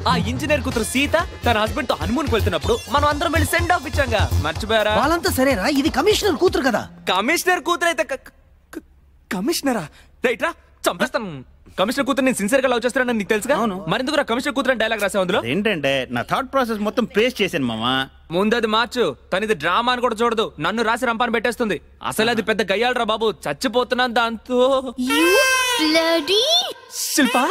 ఆ ఇంజనీర్ కూతురు సీత తన హస్బెండ్ తో హనీమూన్ వెళ్తున్నప్పుడు మనం అందరం వెళ్ళి సెండ్ ఆఫ్ ఇచ్చాంగా, మర్చిపోయారా? వాళ్ళంతా సరేరా, ఇది కమిషనర్ కూతురు కదా. కమిషనర్ కూతురు అయితే కమిషనరా? రైట్ రా, చంపేస్తాను. కమిషనర్ కూతురు నేను సిన్సియర్ గా లవ్ చేస్తానని నీకు తెలుసుగా? మరెందుకు కమిషనర్ కూతురు అని డైలాగ్ రాసావు అందులో? ఏంటంటే నా థాట్ ప్రాసెస్ మొత్తం పేస్ట్ చేశాను మామా. ముందు అది మార్చు. తనది డ్రామా అని కూడా చూడదు, నన్ను రాసి రంపాన్ని పెట్టేస్తుంది. అసలు అది పెద్ద గయ్యాలరా బాబు, చచ్చిపోతున్నాను దాంతో. శిల్పా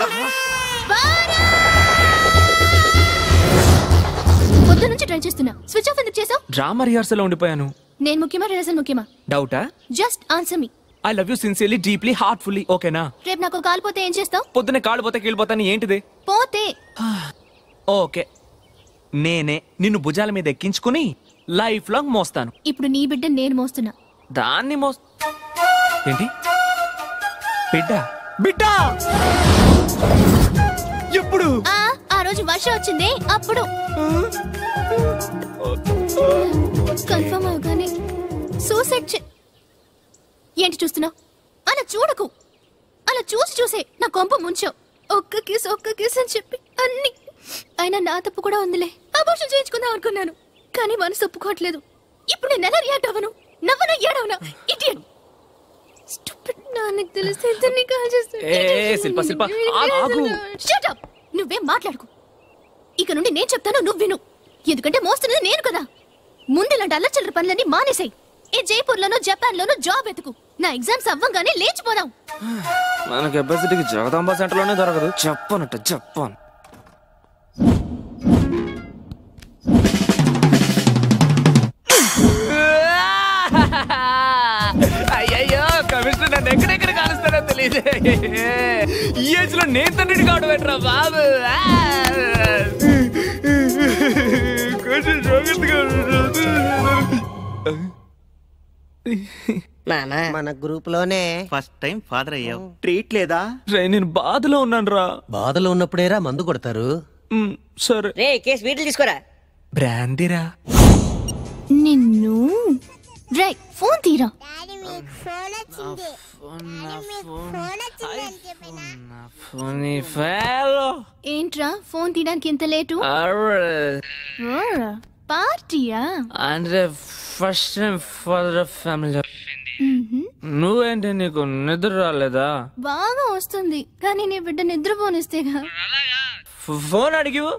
పొద్దు నుంచి ట్రై చేస్తున్నా, స్విచ్ ఆఫ్ ఎందుకు చేసావు? డ్రామా రిహార్సల్ లో ఉండిపోయాను. నేను ముఖ్యమా రిహార్సల్ ముఖ్యమా? డౌటా? Just answer me. I love you sincerely, deeply, heartfully. ఓకేనా? రేపు నాకు కాలు పోతే ఏం చేస్తావు? పొద్దునే కాళ్ళు పోతే కీళ్ళిపోతాను. ఏంటిది పోతే? ఓకే, నేనే నిన్ను భుజాల మీద ఎక్కించుకుని లైఫ్ లాంగ్ మోస్తాను. ఇప్పుడు నీ బిడ్డ నేను మోస్తున్నా. దాన్ని ఏంటి బిడ్డ? బిడ్డ ఎప్పుడు? ఆ రోజు వర్షం వచ్చింది అప్పుడు. కన్ఫర్మ్ అవగానే సూసైడ్ ఏంటి చూస్తున్నావు? అలా చూడకు. అలా చూసే నా కొంప ముంచావు. ఒక్క కిస్ అని చెప్పి అన్ని. అయినా నా తప్పు కూడా ఉందిలే. అబోర్షన్ చేయించుకుందాం అనుకున్నాను, కానీ మనసు ఒప్పుకోవట్లేదు. ఇప్పుడు నేను ఎలా రియాక్ట్ అవ్వను? నవ్వనా ఏడవనా? ఇడియట్. స్టూపిడ్. నాన్నకి తెలిస్తే ఇద్దరిని కాల్ చేస్తా. Shut up. నువ్వేం మాట్లాడుకు. ఇక నుండి నేను చెప్తాను, నువ్వు విను. ఎందుకంటే మోస్తున్నది నేను కదా. ముందు ఇలాంటి అల్లచిల్లర పనులన్నీ మానేసాయి. ఏ జైపూర్ లోనో జపాన్ లోనో జాబ్ ఎతుకు. నా ఎగ్జామ్స్ అవ్వంగానే లేచిపోదాం. మన కెపాసిటీకి జగదాంబ సెంటర్ లోనే దొరకదు. చెప్పనట చెప్పను. అయ్యయ్యో, కమిషనర్ నన్ను ఎక్కడెక్కడ కాలుస్తారో తెలియదు. ఈ ఏజ్ లో నేను తండ్రిని కావడం పెట్టరా బాబు. మన గ్రూప్ లోనే ఫస్ట్ టైం ఫాదర్ అయ్యావు. ట్రీట్ లేదా? నేను బాధలో ఉన్నాను రా. బాధలో ఉన్నప్పుడేరా మందు కొడతారు. సరే రే, కేసు వీటిని తీసుకోరా. బ్రాందీరా. నిన్ను రై ఫోన్ తీరా. ఏంట్రా ఫోన్ తీయడానికి ఇంత లేటు? పార్టీయా? అంటే ఫస్ట్ టైం ఫాదర్ ఫ్యామిలీ. నువ్వేంటి, నీకు నిద్ర రాలేదా? బాగా వస్తుంది, కానీ నీ బిడ్డ నిద్రపోనిస్తేగా. ఫోన్ అడిగివు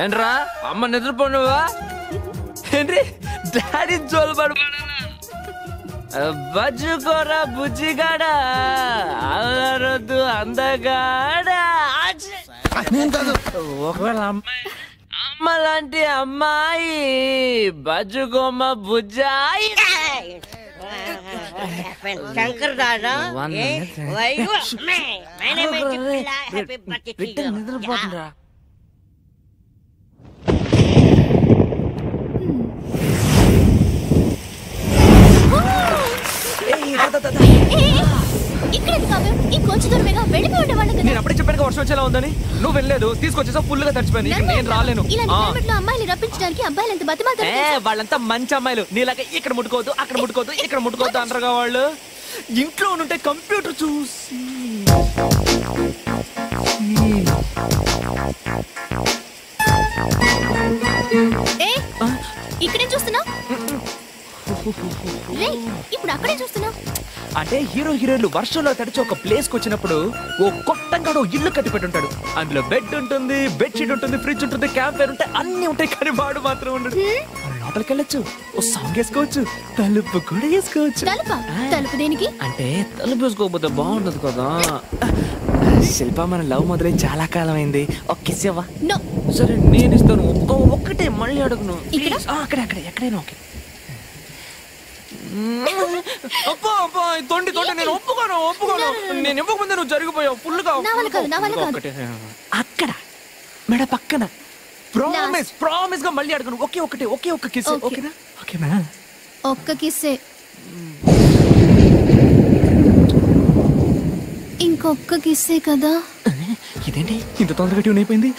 ఏంట్రా? అమ్మ నిద్రపోనువా ఏంటి? డాడీ జోలుబడు బజ్జుకోరా బుజ్జిగాడా, అల్లరొద్దు అందగాడా. ఒకవేళ అమ్మ లాంటి అమ్మాయి బజ్జుకోమ్మ బుజ్జాయి. శంకర్ దాదా నిద్రపోతుండ్రా. నేను అప్పుడే చెప్పాను వర్షం వచ్చేలా ఉందని. నువ్వు వెళ్ళలేదు, తీసుకొచ్చేసావు. ఫుల్ గా తడిచిపోయాను. నేను రాలేను. అమ్మాయిలు రప్పించడానికి అబ్బాయిలు ఎంత బతిమాలుతారు. వాళ్ళంతా మంచి అమ్మాయిలు. నీలాగా ఇక్కడ ముట్టుకోవద్దు, అక్కడ ముట్టుకోవద్దు, ఇక్కడ ముట్టుకోవద్దు అంటారుగా వాళ్ళు. ఇంట్లో ఉంటే కంప్యూటర్ చూసి ఇక్కడే చూస్తున్నావు. ఇప్పుడు అక్కడే చూస్తున్నావు. అంటే హీరోయిన్లు వర్షంలో తడిచి ఒక ప్లేస్ కి వచ్చినప్పుడు ఓ కొట్టంగాడు ఇల్లు కట్టి పెట్టుంటాడు. అందులో బెడ్ ఉంటుంది, బెడ్షీట్ ఉంటుంది, ఫ్రిడ్జ్ ఉంటుంది, క్యాంప్ ఫైర్ ఉంటాయి, అన్ని ఉంటాయి. కానీ వాడు మాత్రం ఉండడు. లోపలికి వెళ్ళొచ్చు, ఓ సాంగ్ వేసుకోవచ్చు, తలుపు కూడా వేసుకోవచ్చు. తలుపు దేనికి? అంటే తలుపు వేసుకోకపోతే బాగుండదు కదా. శిల్ప, మన లవ్ మొదలై చాలా కాలం అయింది. ఒకేసేవా? సరే నేను ఇస్తాను, ఒప్పుకో. ఒక్కటే మళ్ళీ అడుగును. అక్కడే అక్కడే ఎక్కడైనా ఓకే. తొండి నేను ఒప్పుకోను. నేను ఇవ్వకముందే నువ్వు జరిగిపోయావు. ఫుల్ గా అక్కడ మెడ పక్కన ప్రామిస్ గా మళ్ళీ అడగను. ఒకే ఒక్క కిస్. ఓకేనా? ఓకేనా? ఒక్క కిస్సే. ఇంకొక్క కిస్సే కదా. ఇదేంటి ఇంత తొందరగా ట్యూన్ అయిపోయింది?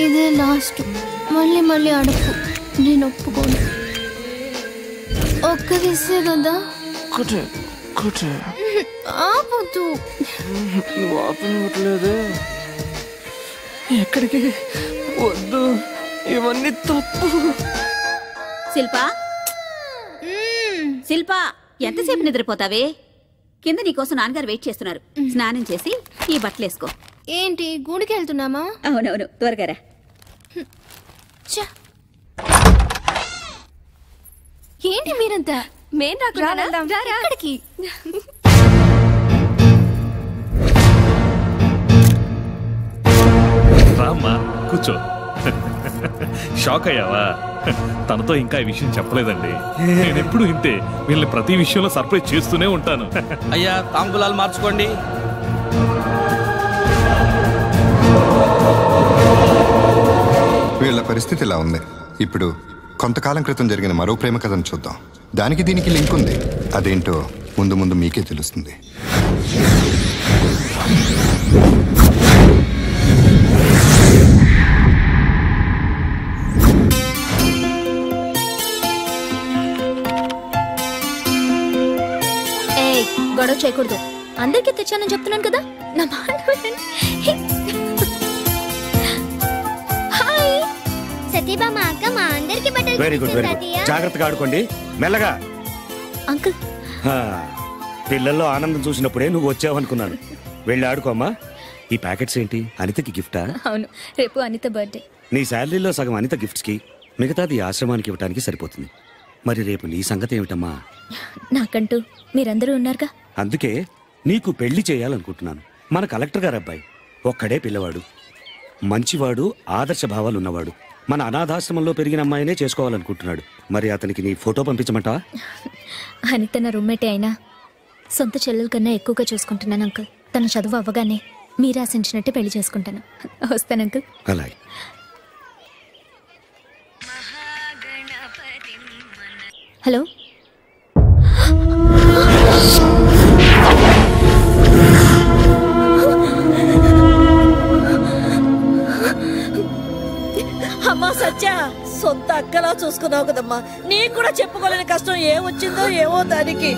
ఇదే లాస్ట్. మళ్ళీ అడుగు. నేను ఒప్పుకోను. ఒక్క కిస్సే కదా. ఆపొద్దు. నువ్వు ఆపనివ్వట్లేదే. ఎక్కడికి వద్దు, ఇవన్నీ తప్పు. శిల్పా శిల్పా, ఎంతసేపు నిద్రపోతావే? కింద నీకోసం నాన్నగారు వెయిట్ చేస్తున్నారు. స్నానం చేసి ఈ బట్టలు వేసుకో. ఏంటి గుడికి వెళ్తున్నామా? అవునవును, త్వరగా రా. ఏంటి మీరంతా? మేం రాకూడదాకి? రామ్మా, కూర్చో. షాక్ అయ్యావా? తనతో ఇంకా ఈ విషయం చెప్పలేదండి. నేను ఎప్పుడు ఇంతే, వీళ్ళని ప్రతి విషయంలో సర్ప్రైజ్ చేస్తూనే ఉంటాను. అయ్యా, తాంబూలాలు మార్చుకోండి. వీళ్ళ పరిస్థితి ఇలా ఉంది. ఇప్పుడు కొంతకాలం క్రితం జరిగిన మరో ప్రేమ కథను చూద్దాం. దానికి దీనికి లింక్ ఉంది. అదేంటో ముందు ముందు మీకే తెలుస్తుంది. గొడవ చేయకూడదు. అందరికీ తెచ్చానని చెప్తున్నాను కదా. నా మాట సతీబామ అక్క మా అందరికి బట్టలు. Very good, very good. జాగ్రత్తగా ఆడుకోండి, మెల్లగా. అంకుల్, పిల్లల్లో ఆనందం చూసినప్పుడే నువ్వు వచ్చావు అనుకున్నాను. వెళ్ళి ఆడుకోమ్మా. ఈ ప్యాకెట్స్ ఏంటి? అనితకి గిఫ్టా? అవును, రేపు అనిత బర్త్డే. నీ శాలరీలో సగం అనిత గిఫ్ట్స్ కి, మిగతాది ఆశ్రమానికి ఇవ్వడానికి సరిపోతుంది. మరి రేపు నీ సంగతి ఏమిటమ్మా? నాకంటూ మీరందరూ ఉన్నారుగా. అందుకే నీకు పెళ్లి చేయాలనుకుంటున్నాను. మన కలెక్టర్ గారు అబ్బాయి, ఒక్కడే పిల్లవాడు, మంచివాడు, ఆదర్శ భావాలు ఉన్నవాడు. మన అనాథాశ్రమంలో పెరిగిన అమ్మాయినే చేసుకోవాలనుకుంటున్నాడు. మరి అతనికి నీ ఫోటో పంపించమంటావా? అనిత నా రూమ్మేటే అయినా సొంత చెల్లెల కన్నా ఎక్కువగా చూసుకుంటున్నాను అంకుల్. తన చదువు అవ్వగానే మీరు ఆశించినట్టే పెళ్లి చేసుకుంటాను. వస్తాను అంకుల్. అలాగే. హలో, అమ్మా సత్య, సొంత అక్కలా చూసుకున్నావు కదమ్మా. నీకు కూడా చెప్పుకోలేని కష్టం ఏమొచ్చిందో ఏమో దానికి.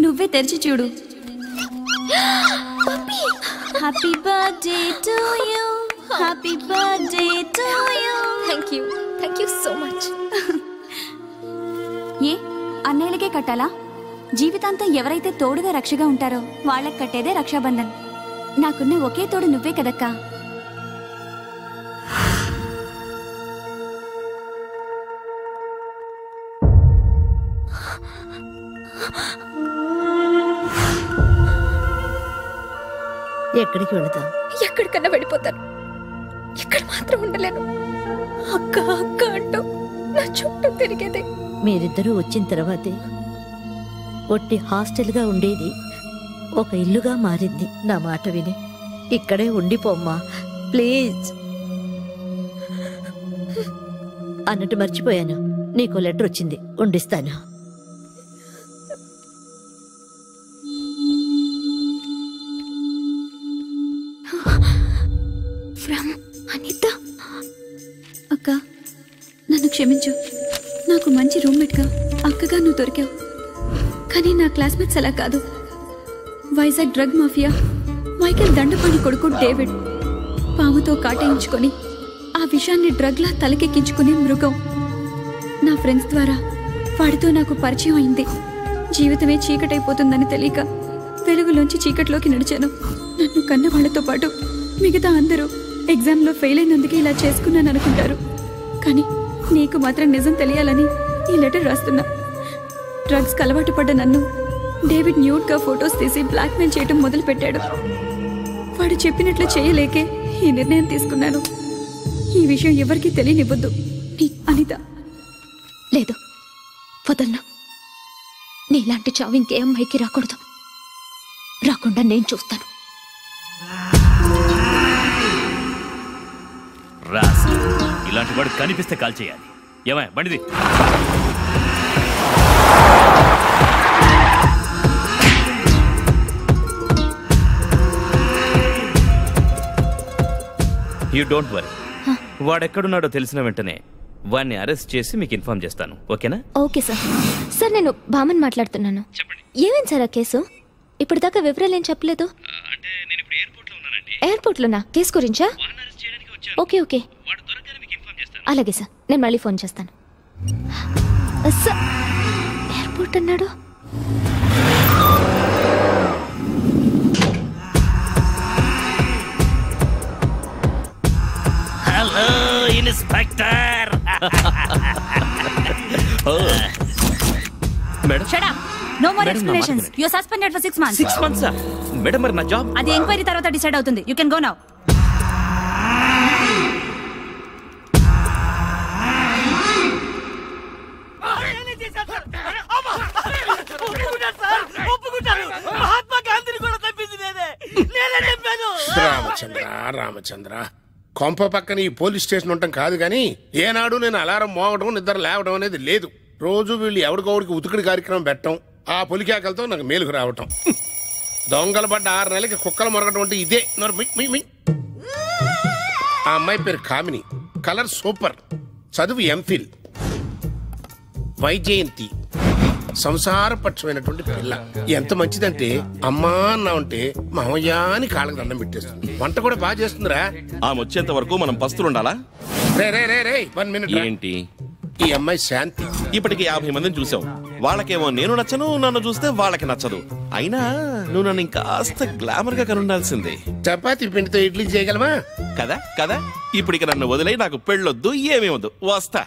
నువ్వే తెరిచి చూడు. Happy birthday to you, happy birthday to you. Thank you so much. ఏ అన్నయ్యలకే కట్టాలా? జీవితాంతం ఎవరైతే తోడుగా రక్షగా ఉంటారో వాళ్ళకి కట్టేదే రక్షాబంధన్. నాకున్న ఒకే తోడు నువ్వే కదక్కా. ఎక్కడికి వెళదాం? ఎక్కడికన్నా వెళ్ళిపోతాను. ఇక్కడ మాత్రం ఉండలేను. అక్క అక్క అంటూ నా చుట్టూ తిరిగేది. మీరిద్దరూ వచ్చిన తర్వాతే ఒట్టి హాస్టల్గా ఉండేది ఒక ఇల్లుగా మారింది. నా మాట విని ఇక్కడే ఉండిపోమ్మా ప్లీజ్. అన్నట్టు మర్చిపోయాను, నీకు లెటర్ వచ్చింది, ఉండిస్తాను. ఫ్రమ్ అనిత. అక్క, నన్ను క్షమించు. నాకు మంచి రూమ్మేట్గా అక్కగా నువ్వు దొరికావు. కానీ నా క్లాస్మేట్స్ అలా కాదు. Vizag drug mafia Michael Dandapani కొడుకు డేవిడ్ పాముతో కాటేయించుకొని ఆ విషయాన్ని డ్రగ్లా తలకెక్కించుకునే మృగం. నా ఫ్రెండ్స్ ద్వారా వాడితో నాకు పరిచయం అయింది. జీవితమే చీకటైపోతుందని తెలియక వెలుగులోంచి చీకట్లోకి నడిచాను. నన్ను కన్న వాళ్ళతో పాటు మిగతా అందరూ ఎగ్జామ్లో ఫెయిల్ అయినందుకే ఇలా చేసుకున్నాను అనుకుంటారు. కానీ నీకు మాత్రం నిజం తెలియాలని ఈ లెటర్ రాస్తున్నా. డ్రగ్స్కి అలవాటు పడ్డ నన్ను డేవిడ్ న్యూడ్గా ఫొటోస్ తీసి బ్లాక్మెయిల్ చేయడం మొదలుపెట్టాడు. వాడు చెప్పినట్లు చేయలేకే ఈ నిర్ణయం తీసుకున్నాను. ఈ విషయం ఎవరికీ తెలియనివ్వద్దు. నీ అనిత. లేదు, వదలను. నీలాంటి చావు ఇంకే అమ్మాయికి రాకూడదు. రాకుండా నేను చూస్తాను. ఇలాంటి వాడు కనిపిస్తే కాల్ చేయాలి. ఏమయ్య బండిది? You don't worry. వాడెక్కడున్నాడో తెలిసిన వెంటనే వాడిని అరెస్ట్ చేసి మీకు ఇన్ఫార్మ్ చేస్తాను. ఓకేనా? Okay sir. సార్ నేను భామన్ మాట్లాడుతున్నాను. ఏమైంది సార్ ఆ కేసు? ఇప్పటిదాకా వివరాలు ఏం చెప్పలేదు. ఎయిర్పోర్ట్లోనా? కేసు గురించా? ఓకే ఓకే అలాగే సార్, నేను మళ్ళీ ఫోన్ చేస్తాను. సార్ ఎయిర్పోర్ట్ అన్నాడు. Hello inspector. Madam Shut up. No more explanations. You are suspended for 6 months. 6 months? Madam మరి నా జాబ్? అది ఎంక్వైరీ తర్వాత డిసైడ్ అవుతుంది. You can go now. Ramachandra కొంప పక్కన ఈ పోలీస్ స్టేషన్ ఉండటం కాదు గాని ఏనాడు నేను అలారం మోగడం నిద్ర లేవడం అనేది లేదు. రోజు వీళ్ళు ఎవరికొవరికి ఉతుకుడి కార్యక్రమం పెట్టడం, ఆ పొలికేకలతో నాకు మేలుకు రావటం. దొంగలు పడ్డ 6 నెలలకి కుక్కలు మొరగటం అంటే ఇదే. ఆ అమ్మాయి పేరు కామిని, కలర్ సూపర్, చదువు ఎంఫిల్, వైజయంతి, సంసారపక్షమైనటువంటి పిల్ల. ఎంత మంచిదంటే అమ్మా అన్నా ఉంటే మామయ్య అని కాళ్ళకి దండం పెట్టేస్తుంది. వంట కూడా బాగా చేస్తుందిరా. ఆ వచ్చేంత వరకు మనం పస్తులుండాలా? రే 1 మినిట్. ఏంటి? ఈ అమ్మాయి శాంతి. ఇప్పటికి 50 మందిని చూసాం. వాళ్ళకేమో నేను నచ్చను, నన్ను చూస్తే వాళ్ళకి నచ్చదు. అయినా నువ్వు నన్ను ఇంకాస్త గ్లామర్ గా కనుండాల్సిందే. చపాతి పిండితో ఇడ్లీ చేయగలమా? కదా ఇప్పటికి నన్ను వదిలే, నాకు పెళ్ళొద్దు, ఏమీ వద్దు, వస్తా.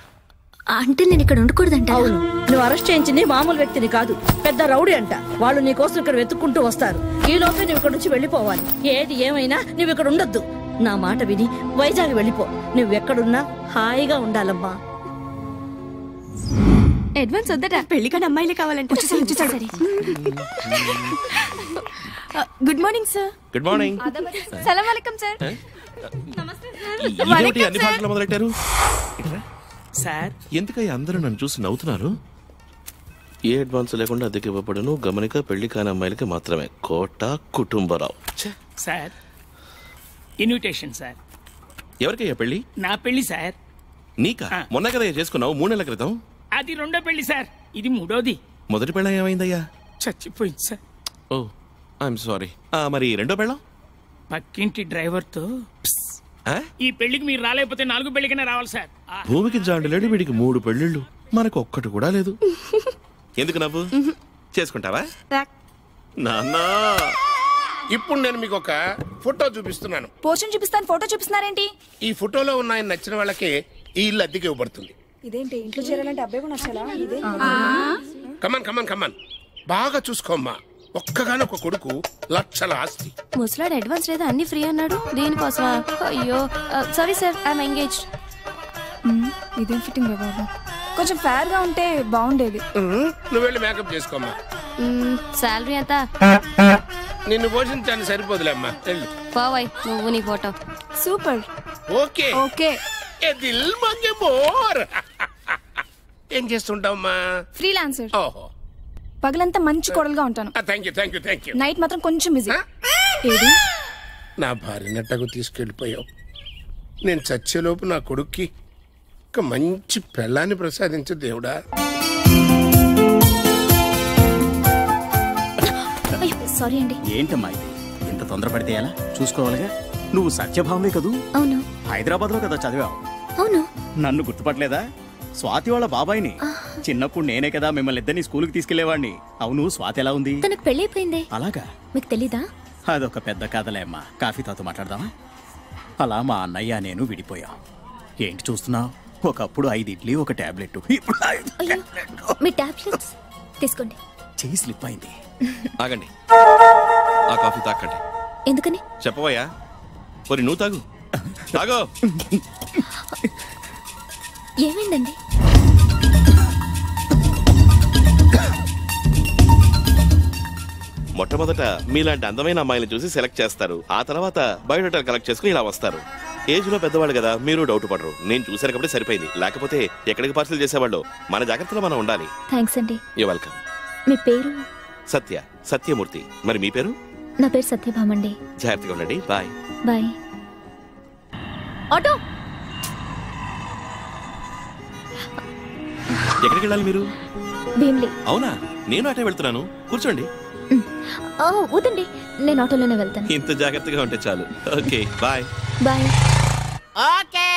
అంటే నేను ఇక్కడ ఉండకూడదంట. అవును, నువ్వు అరెస్ట్ చేయించింది మామూలు వ్యక్తిని కాదు, పెద్ద రౌడీ అంట. వాళ్ళు నీ కోసం ఇక్కడ వెతుక్కుంటూ వస్తారు. ఈ లోపే నువ్వు ఇక్కడ నుంచి వెళ్ళిపోవాలి. ఏది ఏమైనా నువ్వు ఇక్కడ ఉండొద్దు. నా మాట విని వైజాగ్ వెళ్ళిపో. నువ్వెక్కడున్నా హాయిగా ఉండాలమ్మా. అడ్వాన్స్ వద్దట, పెళ్లికని అమ్మాయిలే కావాలంటే. Good morning sir. Good morning. సలాం అలైకుం సార్. ఇదేమిటి అన్ని భాషలు మొదలెట్టారు సార్? ఎందుకయ్యా అందరూ నన్ను చూసి నవ్వుతున్నారు? ఏ అడ్వాన్స్ లేకుండా అద్దెకి ఇవ్వబడను, గమనిక పెళ్లి కాని అమ్మాయిలకి మాత్రమే. Kota Kutumbarao. Sir invitation sir. ఎవరికయ్యా పెళ్లి? నా పెళ్లి సార్. నీకా? మొన్న కదా చేసుకున్నావు, 3 నెలల క్రితం. అది 2వ పెళ్లి సార్, ఇది 3వది. మొదటి పెళ్ళ ఏమైందయ్యా? చచ్చిపోయింది సార్. Oh I'm sorry. మరి 2వ పెళ్ళం? పక్కింటి డ్రైవర్తో. ఈ పెళ్లికి మీరు రాలేకపోతే 4 పెళ్లికైనా రావాలి సార్. భూమికి జాండలేడు, వీడికి 3 పెళ్ళిళ్ళు, మనకు ఒక్కటి కూడా లేదు. ఎందుకు నవ్వు? చేసుకుంటావా నాన్నా? ఇప్పుడు నేను మీకు ఒక ఫోటో చూపిస్తున్నాను. పోషన్ చూపిస్తాను, ఫోటో చూపిస్తున్నారేంటి? ఈ ఫోటోలో ఉన్న ఆయన నచ్చిన వాళ్ళకి ఈ ఇల్లు అద్దెకి ఇవ్వబడుతుంది. ఇదేంటి ఇంట్లో చేరాలంటే అబ్బాయి కూడా నచ్చాలా? ఇదే కమన్ బాగా చూసుకోమ్మా. ఒక్కగానొక్క కొడుకు, లక్షల ఆస్తి. ముసలాడు అడ్వాన్స్ లేదా అన్ని ఫ్రీ అన్నాడు, దీనికోసమా? అయ్యో సారీ సార్, ఐఎమ్ ఎంగేజ్డ్. ఇదేం ఫిట్టింగ్ బాబు, కొంచెం ఫేర్ గా ఉంటే బాగుండేది. నువ్వు వెళ్ళి మేకప్ చేసుకోమ్మా. శాలరీ ఎంత? నిన్ను పోషించాను సరిపోదులే అమ్మా. పోవై నువ్వు నీ ఫోటో. సూపర్. Okay okay. ఏం చేస్తుంటావమ్మా? ఫ్రీలాన్సర్. ఓహో, పగలంతా మంచి కోడలుగా ఉంటాను. Thank you. నైట్ మాత్రం కొంచెం బిజీ. ఏది? నా భార్య నట్టకు తీసుకెళ్ళిపోయావు. నేను చచ్చేలోపు నా కొడుక్కి ఒక మంచి పెళ్ళాన్ని ప్రసాదించు దేవుడా. సారీ అండి. ఏంటమ్మా ఇది? ఇంత తొందరపడితే ఎలా? చూసుకోవాలిగా. నువ్వు సత్యభామే కదూ? అవును. హైదరాబాద్ లో కదా చదివావు? అవును. నన్ను గుర్తుపట్టలేదా? స్వాతి వాళ్ళ బాబాయిని. చిన్నప్పుడు నేనే కదా మిమ్మల్ని ఇద్దరిని స్కూల్కి తీసుకెళ్లేవాడిని. అవును, స్వాతి ఎలా ఉంది? తనకు పెళ్లి అయిపోయింది. అలాగా? మీకు తెలీదా? అదొక పెద్ద కథలే అమ్మా. కాఫీ తాతో మాట్లాడదామా? అలా మా అన్నయ్య నేను విడిపోయాం. ఏంటి చూస్తున్నావు? ఒకప్పుడు 5 ఇడ్లీ, 1 టాబ్లెట్. మీ టాబ్లెట్స్ తీసుకోండి. చెయ్యి స్లిప్ అయింది. ఆగండి, ఆ కాఫీ తాకండి. ఎందుకని చెప్పవయ్యా? మరి నువ్వు తాగు. తాగో. ఏమైందండి? మొట్టమొదట మీలాంటి అందమైన అమ్మాయిని చూసి సెలెక్ట్ చేస్తారు. ఆ తర్వాత బయోడేటా కలెక్ట్ చేసుకుని ఇలా వస్తారు. ఏజ్ లో పెద్దవాళ్ళు కదా, మీరు డౌట్ పడరు. నేను చూశాను కాబట్టి సరిపోయింది. లేకపోతే ఎక్కడికి పార్సల్ చేసేవాళ్ళు. మన జాగ్రత్తలో మనం ఉండాలి. థ్యాంక్స్ అండి. You welcome. మీ పేరు? సత్యమూర్తి. మరి మీ పేరు? నా పేరు సత్యభామండి. జాగ్రత్తగా ఉండండి. బాయ్. బాయ్. ఆటో. ఎక్కడికి వెళ్ళాలి మీరు? భీమ్లీ. అవునా, నేను అటే వెళ్తున్నాను, కూర్చోండి. వద్దండి, నేను ఆటోలోనే వెళ్తాను. ఇంత జాగ్రత్తగా ఉంటే చాలు. Okay, bye. బాయ్. ఓకే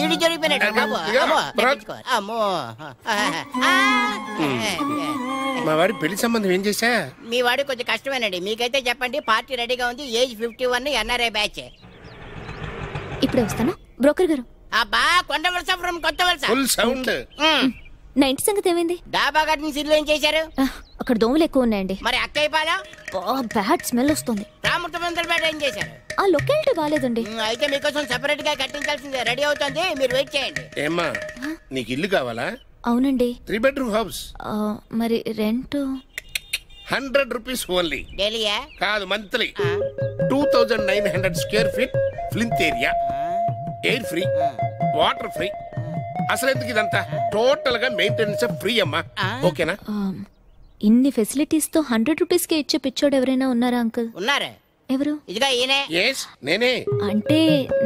ఈడు జరిగిపోయినట్టు బాబు. అమ్మో మా వాడి పెళ్లి సంబంధం ఏం చేశా? మీ వాడు కొంచెం కష్టమేనండి. మీకైతే చెప్పండి, పార్టీ రెడీగా ఉంది. Age 51, NRI batch. ఇప్పుడే వస్తాను బ్రోకర్ గారు. అబ్బా, కొండ వలస ఫ్రమ్ కొత్త వలస. Full sound. నా ఇంటి సంగతి ఏమైంది? డాబా గార్డెన్ సిరిలో ఏం చేశారు? అక్కడ దోమలు ఎక్కువ ఉన్నాయండి. మరి అక్కయ్య పాలెం బ్యాడ్ స్మెల్ వస్తుంది. రామృతమంత్రపేట ఏం చేశారు? ఆ లొకాలిటీ బాగాలేదండి. అయితే మీకోసం సెపరేట్ గా కట్టించాల్సిందే. రెడీ అవుతుంది, మీరు వెయిట్ చేయండి. ఏమ్మా, నీకు ఇల్లు కావాలా? అవునండి. 3 bedroom హౌస్. మరి రెంట్ 100 rupees ఓన్లీ. డైలీయా? కాదు, monthly. 2900 square feet plinth area. Air free, water free. అసలు ఎందుకు ఇదంతా? టోటల్ గా మెయింటెనెన్స్ ఫ్రీ అమ్మా. ఓకేనా? ఇన్ని ఫెసిలిటీస్ తో 100 rupees కే ఇచ్చే పిచ్చోడు ఎవరైనా ఉన్నారా అంకుల్? ఉన్నారా? ఎవరు? ఇదిగా ఈయనే. yes నేనే. అంటే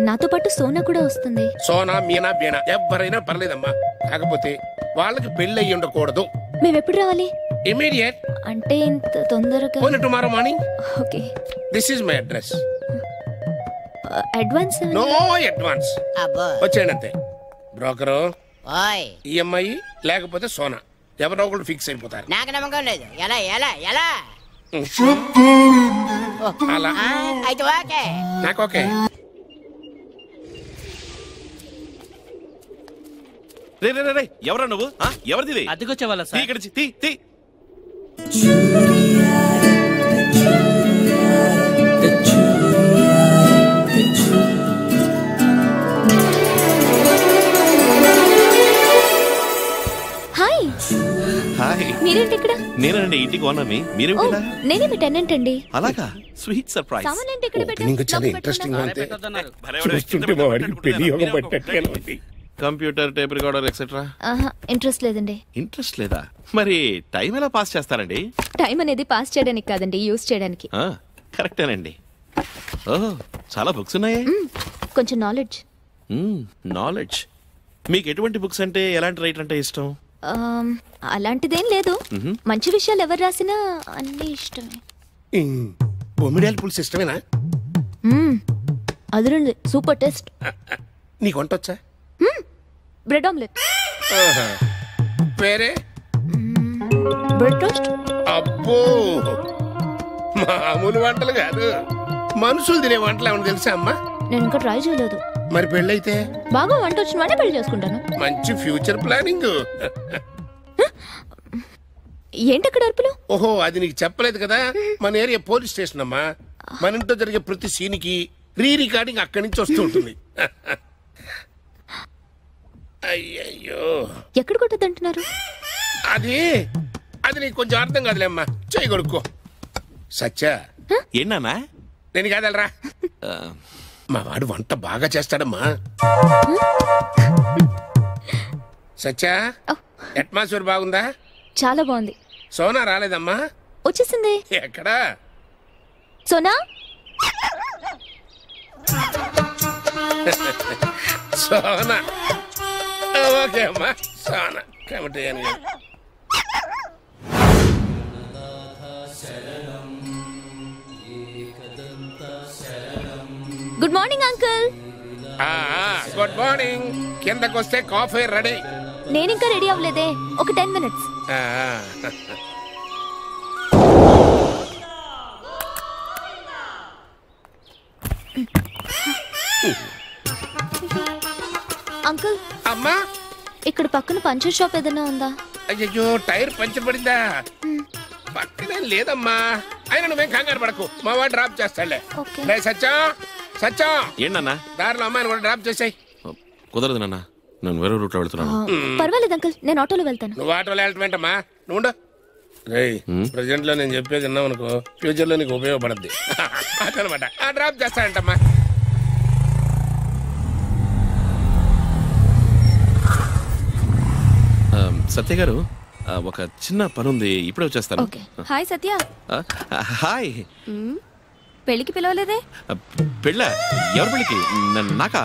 నాతో పాటు సోనా కూడా వస్తుంది. సోనా, మీనా, బీనా ఎవరైనా పర్లేదమ్మా. కాకపోతే వాళ్ళకి పెళ్లి అయ్యి ఉండకూడదు. మేము ఎప్పుడు రావాలి? ఇమీడియట్. అంటే ఇంత తొందరగా? Tomorrow morning. Okay. This is my address. Advance? No advance. వచ్చేయండి అంతే. బ్రోకరు, ఈఎంఐ లేకపోతే సోనా, ఎవరో ఒకళ్ళు ఫిక్స్ అయిపోతారు. నాకు నమ్మకం లేదు. ఎలా ఎలా ఎలా? అలా అయితే ఓకే. నాకు ఓకే. రే రే రే, ఎవరా నువ్వు? ఎవరిది? అద్దెకొచ్చేవాళ్ళ సార్. ఇక్కడ తీ తీ. హాయ్. హాయ్. మీరేంటి ఇక్కడ? నేనండి ఇంటికి ఓనర్ని. మీరేమిటి ఇలా? నేనే మీ టెనెంట్ అండి. అలాగా? Sweet surprise. సామాన్లు ఇక్కడ ఓపెనింగ్ చాలా ఇంట్రెస్టింగ్ గా ఉంది. చూస్తుంటే మా వాడికి పెళ్లి యోగం పట్టట్టుగా ఉంది. Computer, tape recorder etcetera? Interest లేదండి. ఇంట్రెస్ట్ లేదా? మరి టైం ఎలా పాస్ చేస్తారండి? టైం అనేది పాస్ చేయడానికి కాదండి, యూజ్ చేయడానికి. కరెక్టేనండి. ఓహ్, చాలా బుక్స్ ఉన్నాయే. కొంచెం నాలెడ్జ్. నాలెడ్జ్. మీకు ఎటువంటి బుక్స్ అంటే, ఎలాంటి రైటర్ అంటే ఇష్టం? అలాంటిదేం లేదు. మంచి విషయాలు ఎవరు రాసినా అన్ని ఇష్టమే. బొమ్మిడాల పులుసు ఇష్టమేనా? అదురుంది, సూపర్ టేస్ట్. నీకు వంట వచ్చా? Bread omelette. వేరే? Bread toast. అబ్బో, మామూలు వంటలు కాదు, మనుషులు తినే వంటలు ఏమన్నా తెలుసా అమ్మా? నేను ఇంకా ట్రై చేయలేదు. మరి పెళ్ళైతే? బాగా వంట వచ్చిన వాడే పెళ్లి చేసుకుంటాను. మంచి ఫ్యూచర్ ప్లానింగ్. ఏంటి అక్కడ అరుపులు? ఓహో, అది నీకు చెప్పలేదు కదా. మన ఏరియా పోలీస్ స్టేషన్ అమ్మా. మన ఇంట్లో జరిగే ప్రతి సీన్కి రీ రికార్డింగ్ అక్కడి నుంచి వస్తూ ఉంటుంది. అయ్యయ్యో, ఎక్కడ కొట్టద్దంటున్నారు? అది నీకు కొంచెం అర్థం కాదులే అమ్మా. చెయ్యి కొడుక్కో. సచ్చా ఏంటన్నా? నేను కాదలరా, మా వాడు వంట బాగా చేస్తాడమ్మా. సచ్చా, అట్మాస్ఫియర్ బాగుందా? చాలా బాగుంది. సోనా రాలేదమ్మా? వచ్చేసింది. ఎక్కడా? సోనా. సోనా ఓకే అమ్మా. సోనా కమిటీ అని. Good morning uncle. Good morning. కిందకు వస్తే కాఫీ రెడీ. నేను ఇంకా రెడీ అవ్వలేదే, ఒక 10 minutes. అంకుల్. అమ్మా, ఇక్కడ పక్కన పంచర్ షాప్ ఏదైనా ఉందా? అయ్యో, టైర్ పంచర్ పడిందా? పక్కనే లేదమ్మా. అయినా నువ్వేం కంగారు పడకు, మా వాడు డ్రాప్ చేస్తాడులే. సచ్చా సచ్చా, ఏంటన్నా? దారిలో అమ్మాయిని కూడా డ్రాప్ చేసాయి. కుదరదు నాన్న, నేను వేరే రూట్లో వెళ్తున్నాను. పర్వాలేదు అంకుల్, నేను ఆటోలో వెళ్తాను. నువ్వు ఆటోలో వెళ్ళటం ఏంటమ్మా? నువ్వు ప్రెసెంట్ లో నేను చెప్పేది విన్నావు అనుకో, ఫ్యూచర్ లో నీకు ఉపయోగపడద్ది. అదనమాట. డ్రాప్ చేస్తానంటమ్మా. సత్య గారు, ఒక చిన్న పని ఉంది, ఇప్పుడే వచ్చేస్తాను. హాయ్ సత్య. హాయ్. పెళ్లికి పిలవలేదే? పెళ్ళ ఎవరి పెళ్ళికి? నాకా?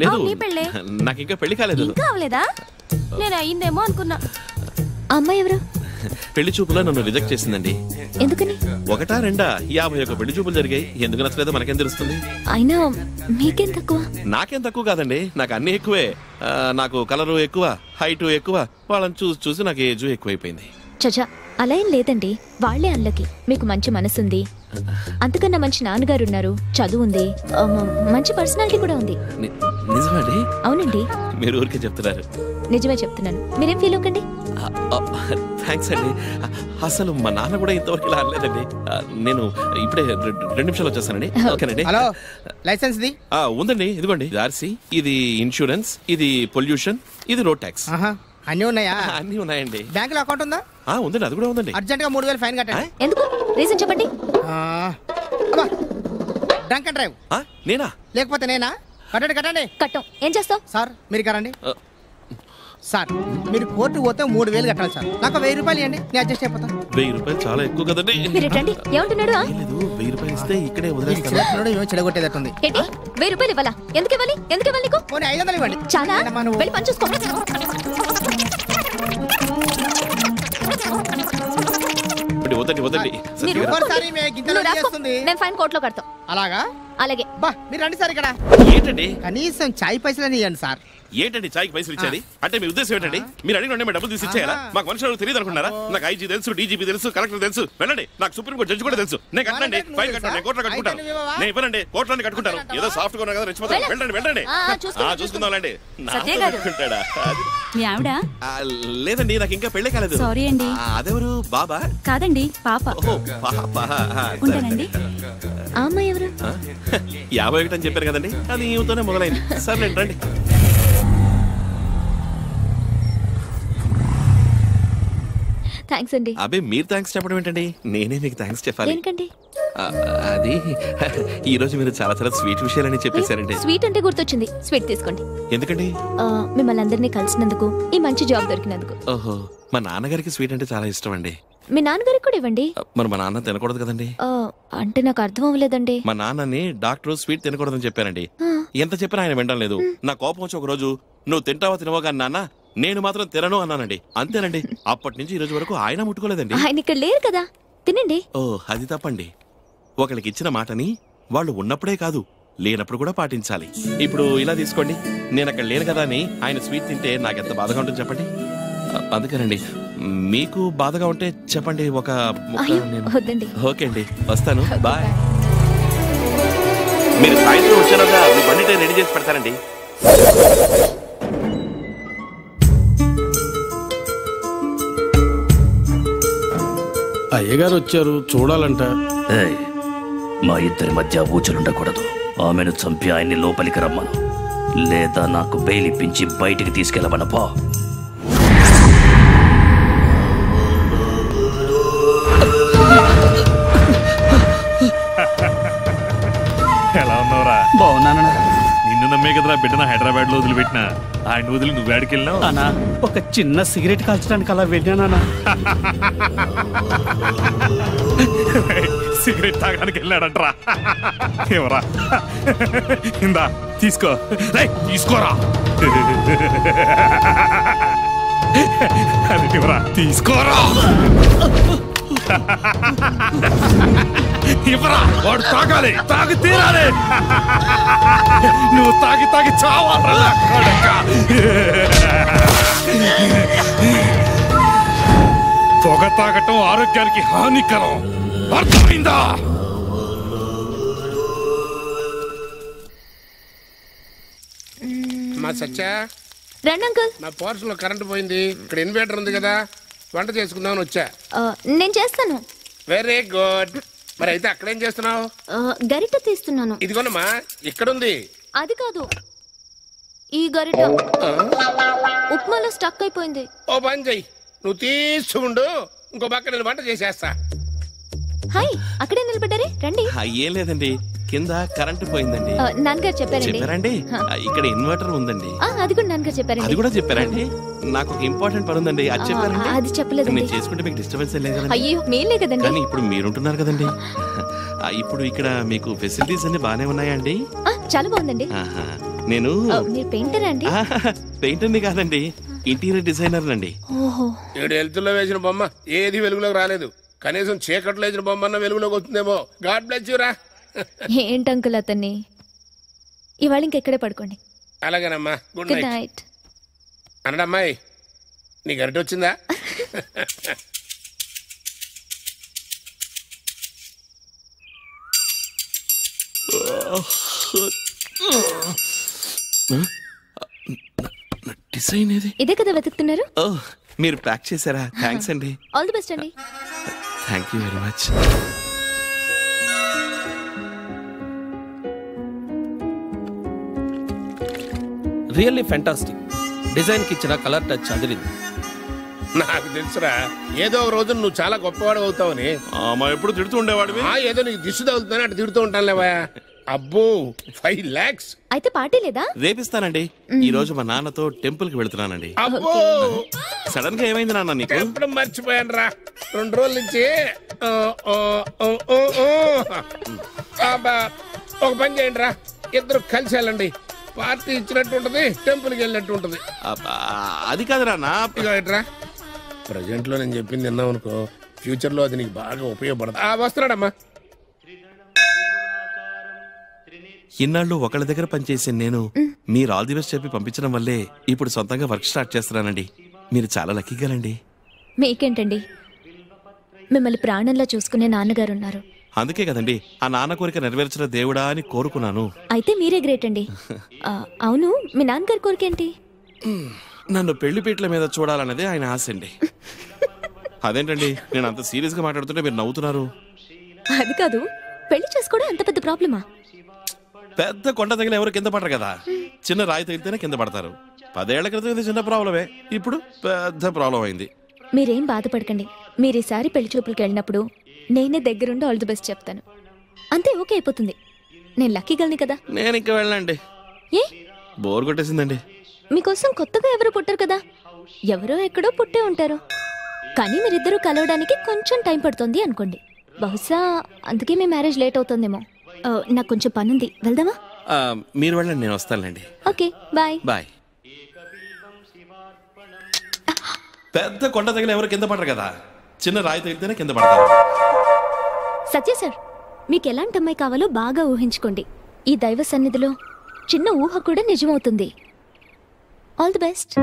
లేదు, నీ పెళ్ళే. నాకు ఇంకా పెళ్లి కాలేదు. ఇంకా అవలేదా? నేను అయిందేమో అనుకున్నా. అమ్మాయి ఎవరు? పెళ్లి చూపులో నన్ను రిజెక్ట్ చేసిందండి. ఎందుకని? ఒకటా రెండా 51 పెళ్లి చూపులు జరిగాయి. ఎందుకు నచ్చలేదో మనకేం తెలుస్తుంది? అయినా మీకేం తక్కువ? నాకేం తక్కువ కాదండి, నాకు అన్ని ఎక్కువే. నాకు కలరు ఎక్కువ, హైట్ ఎక్కువ. వాళ్ళని చూసి చూసి నాకు ఏజ్ ఎక్కువైపోయింది. చచా, అలా ఏం లేదండి. వాళ్లే అల్లకి. మీకు మంచి మనసుంది, అంతకన్నా మంచి నాన్నగారు ఉన్నారు, చదువు ఉంది, మంచి పర్సనాలిటీ కూడా ఉంది. నిజమండి? అవునండి. మీరు ఊరికే చెప్తున్నారు. నిజమే చెప్తున్నాను, మీరేం ఫీల్ అవ్వకండి. థ్యాంక్స్ అండి. అసలు మా నాన్న కూడా ఇంతవరకు ఇలా అనలేదండి. నేను ఇప్పుడే 2 నిమిషాలు వచ్చేస్తానండి. ఓకేనండి. హలో, లైసెన్స్ ది? ఉందండి, ఇదిగోండి. ఆర్సీ, ఇది ఇన్సూరెన్స్, ఇది పొల్యూషన్, ఇది రోడ్ ట్యాక్స్. అన్ని ఉన్నాయా? అన్ని ఉన్నాయండి. బ్యాంకులో అకౌంట్ ఉందా? ఉందండి, అది కూడా ఉందండి. అర్జెంట్ గా 3000 ఫైన్ కట్టండి. ఎందుకు? రీజన్ చెప్పండి. Drunk and drive. నేనా? లేకపోతే నేనా? కట్టండి కట్టండి. కట్టం. ఏం చేస్తావు? సార్ మీరు కరండి. సార్ మీరు కోర్టు పోతే 3000 కట్టాలి సార్. నాకు 1000 రూపాయలు ఇవ్వండి, నేను అడ్జస్ట్ అయిపోతాను. 1000 రూపాయలు చాలా ఎక్కువ కదండి. మీరు రండి. ఏమంటున్నాడు? 1000 రూపాయలు ఇస్తే ఇక్కడే వదిలేస్తాను. చెడగొట్టేదట్టుంది. ఏంటి? 1000 రూపాయలు ఇవ్వాలా? ఎందుకు ఇవ్వాలి? ఎందుకు ఇవ్వాలి నీకు? 500 ఇవ్వండి. చాలా, వెళ్ళి పని చూసుకో. వద్దండి వద్దండి. నేను ఫైన్ కోర్టులో కడతాం. అలాగా? అలాగే. బా మీరు రండి సార్. ఇక్కడ ఏంటండి? కనీసం చాయ్ పైసలని ఇవ్వండి సార్. ఏంటండి చాయ్కి పైసలు ఇచ్చేది? అంటే మీ ఉద్దేశం ఏంటండి? మీరు అడిగిన వెంటనే డబ్బులు తీసి ఇచ్చేయాలా? మాకు మనుషులు తెలియదు అనుకున్నారా? నాకు ఐజీ తెలుసు, డీజీపీ తెలుసు, కలెక్టర్ తెలుసు. వెళ్ళండి, నాకు సుప్రీం కోర్టు జడ్జి కూడా తెలుసు. నేను కట్టండి, ఫైన్ కట్టండి, కోర్టులో కట్టుకుంటాను. నేను ఇవ్వనండి, కోర్టులో కట్టుకుంటాను. ఏదో సాఫ్ట్ గా కదా రెచ్చిపోతాను. వెళ్ళండి వెళ్ళండి. చూసుకుందాంలేండి. కట్టుకుంటాడా? మీ ఆవిడ? లేదండి, నాకు ఇంకా పెళ్లి కాలేదు. సారీ అండి. అదెవరు? బాబా? కాదండి, పాప. ఉంటానండి. ఆ అమ్మాయి ఎవరు? 51 అని చెప్పారు కదండి, అది ఈతోనే మొదలైంది. సర్లేండి రండి. థ్యాంక్స్ అండి. అబ్బే మీరు థ్యాంక్స్ చెప్పడం ఏంటండి? నేనే మీకు థ్యాంక్స్ చెప్పాలి. ఏంటండి? అది ఈ రోజు మీరు చాలా చాలా స్వీట్ విషయాలని చెప్పేశారండి. స్వీట్ అంటే గుర్తొచ్చింది. స్వీట్ తీసుకోండి. ఎందుకండి? మిమ్మల్ని అందరినీ కలిసినందుకు, ఈ మంచి జాబ్ దొరికినందుకు. ఓహో, మా నాన్నగారికి స్వీట్ అంటే చాలా ఇష్టం అండి. మీ నాన్నగారికి కూడా ఇవ్వండి. మరి మా నాన్న తినకూడదు కదండి? అంటే నాకు అర్థం అవ్వలేదండి. మా నాన్నని డాక్టర్ స్వీట్ తినకూడదని చెప్పారండి. ఎంత చెప్పినా ఆయన వినడం లేదు. నా కోపం వచ్చి ఒక రోజు, నువ్వు తింటావా తినవా కానీ నాన్న, నేను మాత్రం తినను అన్నానండి. అంతేనండి. అప్పటి నుంచి ఈ రోజు వరకు ఆయన ముట్టుకోలేదండి. ఆయన ఇక్కడ లేరు కదా, తినండి. ఓ అది తప్పండి. ఒకరికి ఇచ్చిన మాటని వాళ్ళు ఉన్నప్పుడే కాదు, లేనప్పుడు కూడా పాటించాలి. ఇప్పుడు ఇలా తీసుకోండి, నేను అక్కడ లేను కదా అని ఆయన స్వీట్ తింటే నాకెంత బాధగా ఉంటుంది చెప్పండి. అందుకేనండి, మీకు బాధగా ఉంటే చెప్పండి, ఒక వద్దండి. ఓకే అండి, వస్తాను. బాయ్. మీరు సాయంత్రం వచ్చారా? మీ బండి రెడీ చేసి పెడతానండి. అయ్యగారు వచ్చారు, చూడాలంట. మా ఇద్దరి మధ్య ఊచలుండకూడదు. ఆమెను చంపి ఆయన్ని లోపలికి రమ్మను, లేదా నాకు బెయిల్ ఇప్పించి బయటికి తీసుకెళ్ళమనపా. ఎలా ఉన్నావురా? బాగున్నానా? నిన్ను నమ్మే కదరా బిడ్డన హైదరాబాద్ లో వదిలిపెట్టినా. ఆయన వదిలి నువ్వు ఆడికి వెళ్ళినావు అన్నా. ఒక చిన్న సిగరెట్ కాల్చడానికి అలా వెళ్ళానా? సిగరెట్ తాగడానికి వెళ్ళాడంటరా. ఎవరా? ఇందా తీసుకో. తీసుకోరా. అది ఎవరా? తీసుకోరా. ఇవ్వరా, వాడు తాగాలి, తాగి తీరాలి. నువ్వు తాగి తాగి చావాలరా. పొగ తాగటం ఆరోగ్యానికి హానికరం, అర్థమైందా? మా సత్యా, రండి అంకుల్. నా పోర్షన్ లో కరెంట్ పోయింది. ఇక్కడ ఇన్వర్టర్ ఉంది కదా, వంట చేసుకుందామని వచ్చా. నేను చేస్తాను. Very good. మరి అయితే అక్కడేం చేస్తున్నావు? గరిట తీస్తున్నాను. ఇదిగోనమ్మా, ఇక్కడుంది. అది కాదు, ఈ గరిట ఉప్మాలో స్టక్ అయిపోయింది. ఓ పని చెయ్యి, నువ్వు తీసుకుండు, ఇంకో పక్క నేను వంట చేసేస్తా. హాయ్, అక్కడే నిలబడ్డారే, రండి. ఏం లేదండి, కింద కరెంట్ పోయిందండి. నాన్నగారు చెప్పారండి. ఇక్కడ ఇన్వర్టర్ ఉందండి. అది కూడా నాన్నగారు చెప్పారండి. అది కూడా చెప్పారండి. నాకు ఒక ఇంపార్టెంట్ పని ఉందండి, అది చెప్పారండి. అది చెప్పలేదు. నేను చేసుకుంటే మీకు డిస్టర్బెన్స్ లేదు కదండి. అయ్యో, మేలే కదండి. కానీ ఇప్పుడు మీరుంటున్నారు కదండి. ఇప్పుడు ఇక్కడ మీకు ఫెసిలిటీస్ అన్ని బానే ఉన్నాయండి? చాలా బాగుందండి. నేను మీరు పెయింటర్ అండి? పెయింటర్ని కాదండి, ఇంటీరియర్ డిజైనర్ అండి. ఓహో. 7 ఎల్తుల్లో వేసిన బొమ్మ ఏది వెలుగులోకి రాలేదు. కనీసం చీకట్లో వేసిన బొమ్మ అన్న వెలుగులోకి వస్తుందేమో. గాడ్ బ్లెస్ యూ రా. ఏంటి అంకుల్ అతన్ని? ఇవాళ ఇంకెక్కడే పడుకోండి. అలాగేనమ్మా. Good good night. నైట్. అన్నడమ్మాయి నీకు అరటి వచ్చిందా? డిజైన్ ఏది? ఇదే కదా వెతుకుతున్నారు? మీరు ప్యాక్ చేశారా? థ్యాంక్స్ అండి. ఆల్ ది బెస్ట్ అండి. Thank you very much. Really fantastic. Design కి ఇచ్చిన కలర్ టచ్ అదిరింది. నాకు తెలుసురా, ఏదో ఒక రోజు నువ్వు చాలా గొప్పవాడు అవుతావని. ఎప్పుడు తిడుతూ ఉండేవాడివి. ఏదో నీకు దిష్టి తగులుతుందని అటు తిడుతూ ఉంటానులేవా. అబ్బో 5 lakhs. అయితే పార్టీ లేదా? రేపిస్తానండి. ఈ రోజు మా నాన్నతో టెంపుల్ కి వెళ్తున్నానండి. అబ్బో సడన్ గా ఏమైంది నాన్న నీకు? ఎప్పుడు మర్చిపోయాను రా. 2 రోజుల నుంచి ఒక పని చేయండి రా, ఇద్దరు కలిసి వెళ్ళండి. పార్టీ ఇచ్చినట్టు ఉంటది, టెంపుల్ కి వెళ్ళినట్టు ఉంటది. అది కాదురా నా ఇట్రా. ప్రజెంట్ లో నేను చెప్పింది విన్నావు అనుకో, ఫ్యూచర్ లో అది నీకు బాగా ఉపయోగపడదు. వస్తున్నాడమ్మా. ఇన్నాళ్ళు ఒకళ్ళ దగ్గర పనిచేసే నేను మీరు ఆల్ ది బెస్ట్ చెప్పి పంపించడం వల్లే ఇప్పుడు సొంతంగా వర్క్ స్టార్ట్ చేస్తున్నానండి. మీరు చాలా లక్కీగానండి. మీకేంటండి, మిమ్మల్ని ప్రాణంలో చూసుకునే నాన్నగారు ఉన్నారు. అందుకే కదండి ఆ నాన్న కోరిక నెరవేర్చిన దేవుడా అని కోరుకున్నాను. అయితే మీరే గ్రేట్ అండి. అవును, మీ నాన్నగారి కోరికేంటి? నన్ను పెళ్లి పీటల మీద చూడాలన్నదే ఆయన ఆశ అండి. అదేంటండి నేను అంత సీరియస్ గా మాట్లాడుతుంటే మీరు నవ్వుతున్నారు? అది కాదు, పెళ్లి చేసుకోవడం అంత పెద్ద ప్రాబ్లమా? పెద్ద కొండ తగిలి ఎవరు కింద పడరు కదా, చిన్న రాయి తగిలితేనే కింద పడతారు. 10 ఏళ్ల క్రితం ఇది చిన్న ప్రాబ్లమే, ఇప్పుడు పెద్ద ప్రాబ్లం అయింది. మీరేం బాధపడకండి. మీరు ఈసారి పెళ్లి చూపులకు వెళ్ళినప్పుడు నేనే దగ్గరుండి ఆల్ ది బెస్ట్ చెప్తాను. అంతే, ఓకే అయిపోతుంది. నేను లక్కీ గల్ని కదా. నేను ఇంకా వెళ్ళండి, ఏ బోర్ కొట్టేసిందండి. మీకోసం కొత్తగా ఎవరు పుట్టారు కదా, ఎవరో ఎక్కడో పుట్టే ఉంటారు. కానీ మీరిద్దరూ కలవడానికి కొంచెం టైం పడుతుంది అనుకోండి. బహుశా అందుకే మీ మ్యారేజ్ లేట్ అవుతుందేమో. నాకు కొంచెం పనుంది, వెళ్దామా? మీరు వెళ్ళండి, నేను వస్తానులేండి. Okay, bye. బాయ్. పెద్ద కొండ తగిలి ఎవరు కింద పడరు కదా, చిన్న రాయి తగిలితేనే కింద పడతారు. సత్య సార్, మీకు ఎలాంటి అమ్మాయి కావాలో బాగా ఊహించుకోండి. ఈ దైవ సన్నిధిలో చిన్న ఊహ కూడా నిజమవుతుంది. All the best.